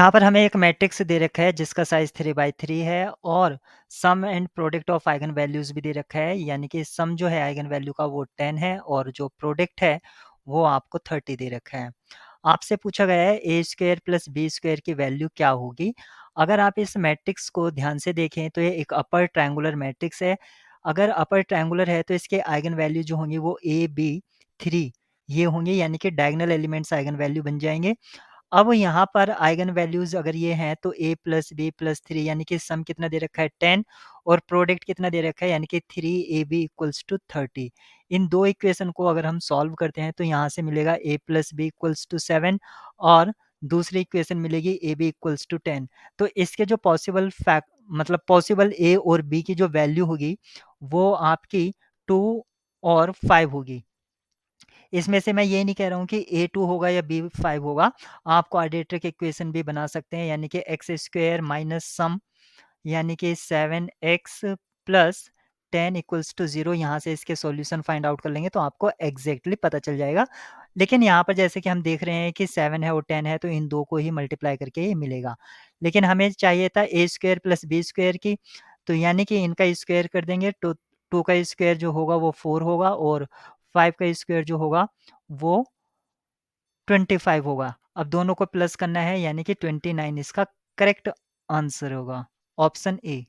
यहाँ पर हमें एक मैट्रिक्स दे रखा है जिसका साइज़ 3/3 है और sum and product of eigenvalues भी दे रखा है, यानी कि सम जो है आइगन वैल्यू का वो 10 है और जो प्रोडक्ट है वो आपको 30 दे रखा है। आपसे पूछा गया है ए स्क्वायर प्लस बी स्क्वायर की वैल्यू क्या होगी? अगर आप इस मैट्रिक्स को ध्यान से देखें तो ये एक अपर ट्रायंगुलर मैट्रिक्स है। अगर अपर ट्रायंगुलर है तो इसके आइगन वैल्यू जो होंगी वो ए, बी, 3 ये होंगे, यानी कि डायगोनल एलिमेंट्स आइगन वैल्यू बन जाएँगे। अब यहाँ पर आइगन वैल्यूज़ अगर ये हैं तो a प्लस बी प्लस 3, यानी कि सम कितना दे रखा है 10 और प्रोडक्ट कितना दे रखा है, यानी कि 3ab इक्वल्स टू 30। इन दो इक्वेशन को अगर हम सॉल्व करते हैं तो यहाँ से मिलेगा a plus B equals to 7 और दूसरी इक्वेशन मिलेगी ab इक्वल्स टू 10। तो इसके जो पॉसिबल फैक्ट मतलब पॉसिबल a और b की जो वैल्यू होगी वो आपकी 2 और 5 होगी। इसमें से मैं ये नहीं कह रहा हूँ कि A2 होगा या B5 होगा। आप क्वाड्रेटिक इक्वेशन भी बना सकते हैं, यानी कि एक्स स्क्वायर माइनस सम, यानी कि 7x प्लस 10 इक्वल्स टू 0। यहाँ से इसके सॉल्यूशन फाइंड आउट कर लेंगे तो आपको एग्जैक्टली पता चल जाएगा। लेकिन यहाँ पर जैसे कि हम देख रहे हैं कि 7 है और 10 है तो इन दो को ही मल्टीप्लाई करके ये मिलेगा। लेकिन हमें चाहिए था ए स्क्वायर प्लस बी स्क्वायर की, तो यानी कि इनका स्क्वायर कर देंगे तो 2 का स्क्वायर जो होगा वो 4 होगा और 5 का स्क्वायर जो होगा वो 25 होगा। अब दोनों को प्लस करना है, यानी कि 29 इसका करेक्ट आंसर होगा, ऑप्शन ए।